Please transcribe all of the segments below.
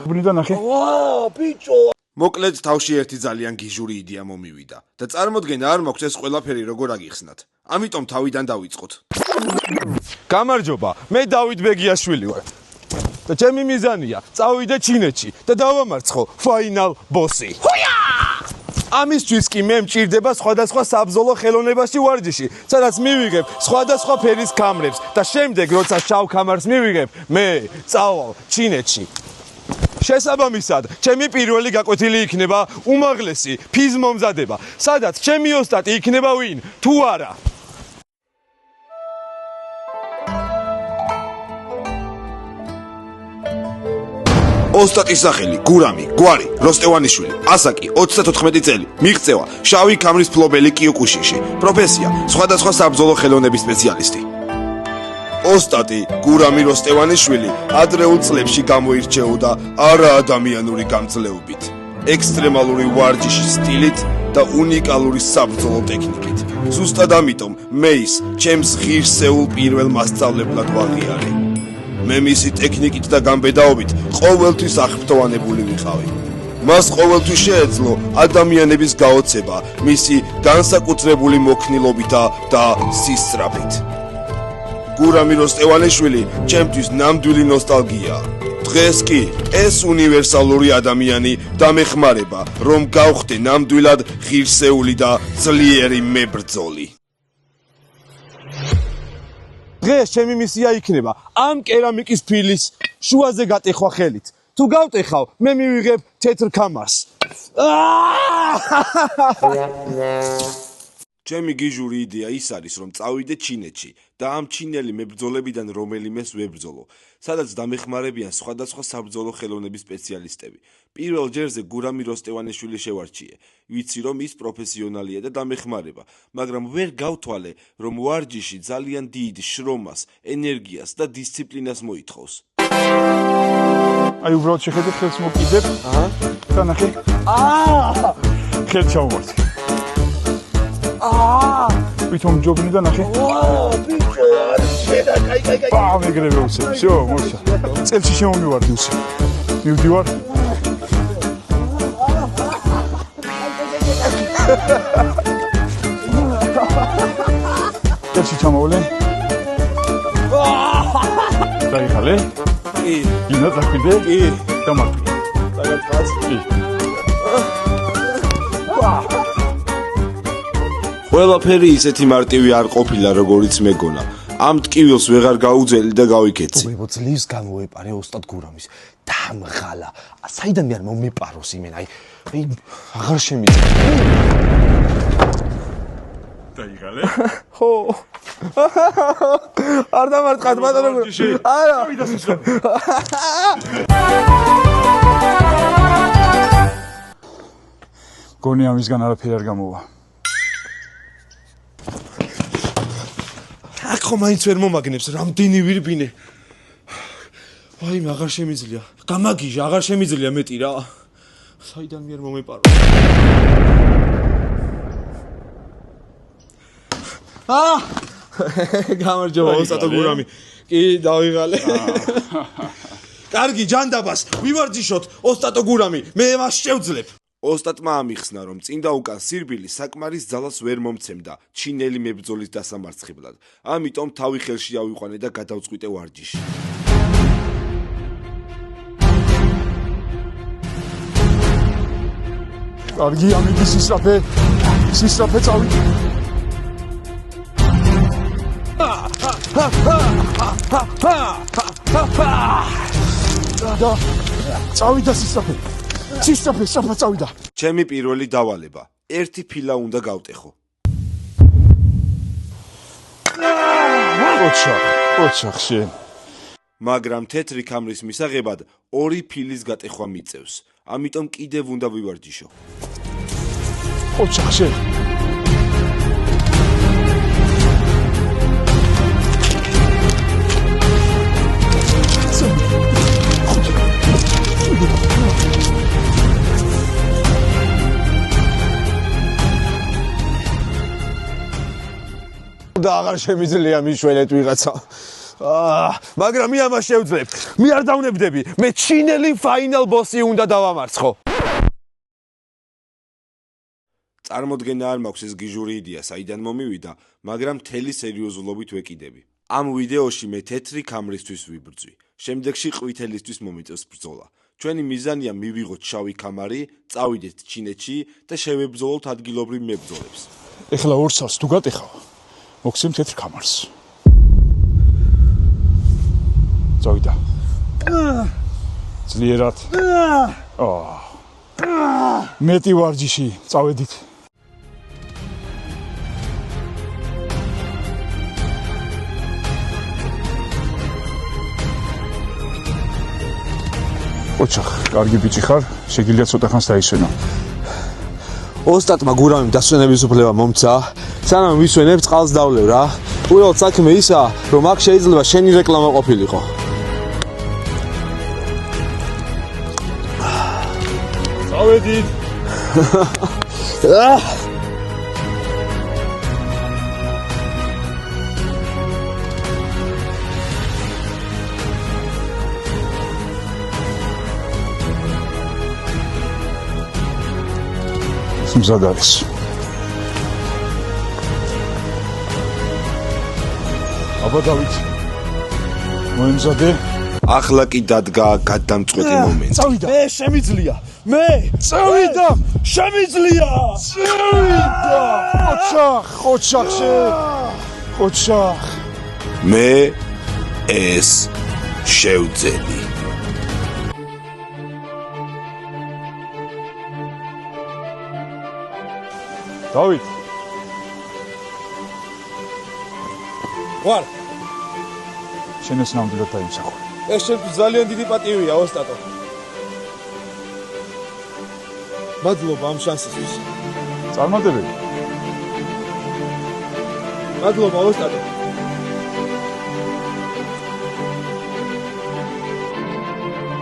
ბრინდა ნახე. ბიჭო. მოკლედ თავში ერთი ძალიან გიჟური იდეა მომივიდა და წარმოდგენა არ მაქვს ეს ყველაფერი როგორ აგიხსნათ. ამიტომ თავიდან დავიწყოთ. გამარჯობა, მე დავით ბეგიაშვილი ვარ. და ჩემი მიზანია წავიდე ჩინეთში და დავამარცხო ფაინალ ბოსი. ამისთვის კი მე მჭირდება სხვადასხვა საბრძოლო ხელოვნებაში ვარჯიში, სადაც მივიღებ სხვადასხვა ფერის კამრებს და შემდეგ როცა შავ კამარს მივიღებ, მე წავალ ჩინეთში. შესაბამისად, ჩემი პირველი გაკვეთილი იქნება უმაღლესი ფიზმომზადება, სადაც ჩემი ოსტატი იქნება ვინ, თუ არა. ოსტატის სახელი გურამი, გვარი, როსტევანიშვილი, ასაკი, 34 წელი, მიღწევა, შავი კამრის ფლობელი კიოკუშინში, პროფესია, სხვადასხვა საბრძოლო ხელოვნების სპეციალისტი. ოსტატი გურამი როსტევანიშვილი ადრეულ წლებში გამოირჩეოდა არაადამიანური გამძლეობით, ექსტრემალური ვარჯიშის სტილით და უნიკალური საბრძოლო ტექნიკით. ზუსტად ამიტომ მე ის ჩემს ღირსეულ პირველ მასწავლებლად ვაღიარე. მე მისი ტექნიკით და გამბედაობით ყოველთვის აღფრთოვანებული ვიყავი. მას ყოველთვის შეეძლო ადამიანების გაოცება მისი განსაკუთრებული მოქნილობითა და სისწრაფით. გურამი როსტევანიშვილი ჩემთვის ნამდვილი ნოსტალგიაა. დღეს კი ეს უნივერსალური ადამიანი დამეხმარება, რომ გავხდე ნამდვილად ღირსეული და ძლიერი მებრძოლი. დღეს ჩემი მისია იქნება ამ კერამიკის ფილის შუაზე გატეხვა ხელით. თუ გავტეხავ, მე მივიღებ თეთრ კამარს. ჩემი გიჟური იდეა ის არის, რომ წავიდე ჩინეთში და ამ ჩინელი მებრძოლებიდან რომელიმეს ვებრძოლო, სადაც დამეხმარებიან სხვადასხვა საბრძოლო ხელოვნების სპეციალისტები. პირველ ჯერზე გურამი როსტევანიშვილი შევარჩიე. ვიცი, რომ ის პროფესიონალია და დამეხმარება, მაგრამ ვერ გავთვალე, რომ ვარჯიში ძალიან დიდ შრომას, ენერგიას და დისციპლინას მოითხოვს. აი უბრალოდ შეხედე ხელს მოკიდებ. და ნახე. ხელს ჩავმართი. ვითომ ჯობნი და ნახე. ბიჭო, შედა, კაი. მეგრევე უსე. всё, მოშა. წელში შემომივარდი უსე. მივდივარ. წელში ჩამოვლე. დაიხალე? კი, ინა დახვიდე? კი, დამარხე. დაგაწყას. კი. ყველაფერი ისეთი მარტივი არ ყოფილა, როგორიც მეგონა. ამ ტკივილს ვეღარ გაუძელი და გავიკეცი. ძლივს გამოეპარე ოსტატ გურამის. დამღალა. საიდან მე არ მომეპაროს იმენ, აი აღარ შემიძლია. დაიღალე? ხო. არ დამარცხათ ბატონო. არა. გონი ამისგან არაფერი არ გამოვა. აქ ხომ მაინც ვერ მომაგნებს რამდენი ვირბინე. აი მე აღარ შემიძლია. გამაგიჟა, აღარ შემიძლია მეტი რა. საიდან მე არ მომეპარო. გამარჯობა ოსტატო გურამი. კი, დავიღალე. კარგი, ჯანდაბას, ვივარჯიშოთ ოსტატო გურამი. მე მას შევძლებ. ოსტატმა ამიხსნა, რომ წინდა უკან სირბილი საკმარის ძალას ვერ მომცემდა ჩინელი მებრძოლის დასამარცხებლად. ამიტომ თავი ხელში ავიყვანე და გადავწყვიტე ვარჯიში. კარგი, ამიგი სისწრაფე წავიდე. და წავიდა სისწრაფე. სისწრაფე წავიდა. ჩემი პირველი დავალება, ერთი ფილა უნდა გავტეხო. ოჩახ შენ. მაგრამ თეთრი კამრის მისაღებად ორი ფილის გატეხვა მიწევს. ამიტომ კიდევ უნდა ვივარჯიშო. ოჩახ შენ. და აღარ შემიძლია მიშველეთ ვიღაცა. მაგრამ მე ამას შევძლებ. მე არ დავნებდები. მე ჩინელი ფაინალ ბოსი უნდა დავამარცხო. წარმოდგენა არ მაქვს ეს გიჟური იდეა, საიდან მომივიდა, მაგრამ მთელი სერიოზულობით ვეკიდები. ამ ვიდეოში მე თეთრი ქამრისთვის ვიბრძვი. შემდეგში ყვითელისთვის მომიწევს ბრძოლა. ჩვენი მიზანია მივიღოთ შავი ქამარი, წავიდეთ ჩინეთში და შევებრძოლოთ ადგილობრივ მებრძოლებს. ეხლა ორ სალს თუ გატეხავ, მოგცემ თეთრ ქამარს. წავიდა. ძლიერად. მეტი ვარჯიში, წავედით. ოჩახ, კარგი ბიჭი ხარ, შეგიძლია ცოტა ხანს დაისვენო. ოსტატმა გურამიმ დასვენების უფლება მომცა. სანამ ვისვენებ, წყალს დავლევ რა. უბრალოდ საქმე ისაა, რომ აქ შეიძლება შენი რეკლამა ყოფილიყო. წავედით. მზად არის. აბა დავით. მოემზადე. ახლა კი დადგა გადამწყვეტი მომენტი. წავიდა. მე შემიძლია. მე წავიდა. შემიძლია. წავიდა. ოჩახ. ოჩახ. მე ეს შევძელი. დავით. ვარ. შენ ეს ნამდვილად დაიმსახურე. ეს შენთვის ძალიან დიდი პატივია, ოსტატო. მადლობა ამ შანსისთვის. წარმატებები. მადლობა, ოსტატო.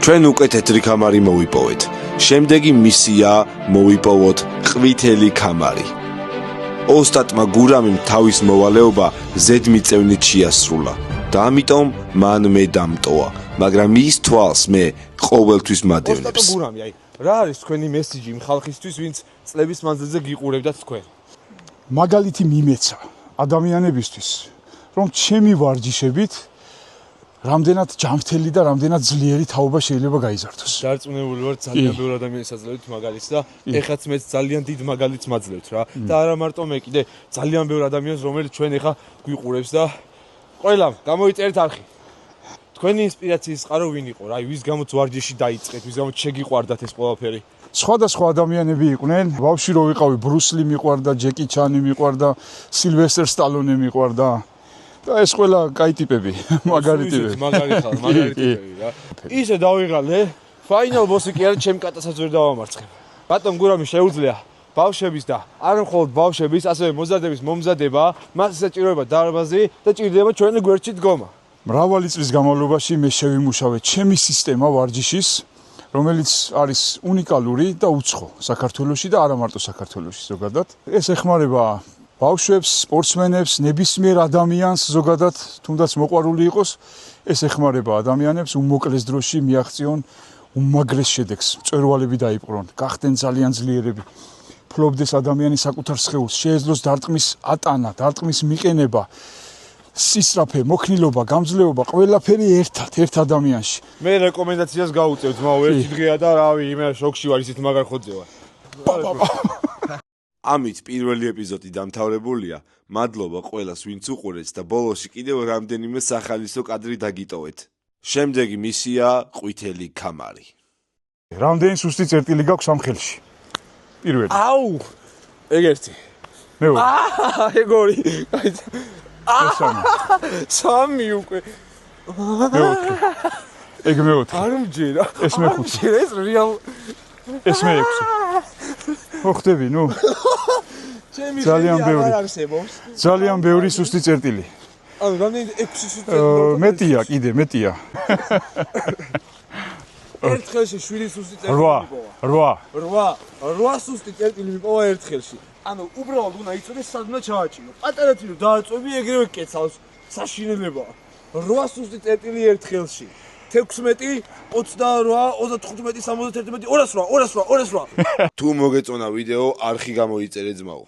ჩვენ უკვე თეთრი ქამარი მოვიპოვეთ. შემდეგი მისია მოვიპოვოთ ყვითელი ქამარი. ოსტატმა გურამიმ თავის მოვალეობა ზედმიწევნით შეასრულა და ამიტომ მან მე დამტოვა, მაგრამ ის თვალს მე ყოველთვის ოსტატო მადევნებს. გურამი, რა არის თქვენი მესიჯი იმ ხალხისთვის, ვინც წლების მანძილზე გიყურებდათ თქვენ? მაგალითი მიმეცა ადამიანებისთვის, რომ ჩემი ვარჯიშებით რამდენად ჯანმრთელი და რამდენად ძლიერი თაობა შეიძლება გაიზარდოს. დარწმუნებული ვარ ძალიან ბევრ ადამიანს აძლევთ მაგალითს და ეხაც მეც ძალიან დიდ მაგალითს მაძლევთ რა. და არა მარტო მე, კიდე ძალიან ბევრ ადამიანს, რომელიც ჩვენ ეხა გვიყურებს და ყველამ გამოიწერთ არხი. თქვენი ინსპირაციის წყარო ვინ იყო რა? ვის გამოც ვარჯიში დაიწყეთ, ვის გამოც შეგიყვარდათ ეს ყველაფერი? სხვადასხვა ადამიანები იყვნენ. ბავშვი რო ვიყავი, ბრუსლი მიყვარდა, ჯეკი ჩანი მიყვარდა, სილვესტერ სტალონე მიყვარდა. და ეს ყველა კაი ტიპები, მაგარი ტიპები. მაგარი ტიპები რა. ისე დავიღალე, ფაინალ ბოსი კი არა, ჩემ კატასაც ვერ დავამარცხებ. ბატონ გურამი შეუძლია ბავშვების და არ მხოლოდ ბავშვების, ასევე მოზარდების მომზადება, მას საჭიროება დარბაზი და ჭირდება ჩვენი გვერდში დგომა. მრავალი წლის განმავლობაში მე შევიმუშავე ჩემი სისტემა ვარჯიშის, რომელიც არის უნიკალური და უცხო საქართველოში და არა მარტო საქართველოში ზოგადად. ეს ეხმარება ბავშვებს, სპორტსმენებს, ნებისმიერ ადამიანს ზოგადად, თუნდაც მოყვარული იყოს, ეს ეხმარება ადამიანებს უმოკლეს დროში მიაღწიონ უმაგრეს შედეგს, მწვერვალები დაიპყრონ, გახდნენ ძალიან ძლიერები. ფლობდეს ადამიანის საკუთარ სხეულს, შეეძლოს დარტყმის ატანა, დარტყმის მიყენება, სისწრაფე, მოქნილობა, გამძლეობა, ყველაფერი ერთ ადამიანში. მე რეკომენდაციას გავუწევ ძმაო, ერთი დღეა და რავი, იმე შოქში ვარ, ისეთ მაგარ ხოძევა. ამით პირველი ეპიზოდი დამთავრებულია. მადლობა ყველას, ვინც უყურեց და ბოლოში კიდევ რამდენიმე სახალისო კადრი დაგიტოვეთ. შემდეგი მისია ყვითელი ქამარი. რამდენი სუსტი წერტილი გაქვს ამ ხელში? პირველი. აუ! ეგ ერთი. მეორე. ეგ ორი. მესამე. სამი უკვე. მეოთხე. ეგ მეოთხე. არ მჯერა. ეს მეხუთე. ეს რეალ ეს მეექვსე. მოხდები, ნუ. ძალიან ბევრი. ძალიან ბევრი სუსტი წერტილი. ანუ რამდენი 6 სუსტი წერტილი? მეტია, კიდე მეტია. ერთ ხელში 7 სუსტი წერტილი მიპოვა. 8 სუსტი წერტილი მიპოვა ერთ ხელში. ანუ უბრალოდ უნდა იცოდეს სადმე ჩააჭირო. პატარა თირო დააწვევი ეგრევე კეცავს. საშინელებაა. 8 სუსტი წერტილი ერთ ხელში. 16, 28, 35, 71, 208. თუ მოგეწონა ვიდეო, არხი გამოიწერე ძმაო.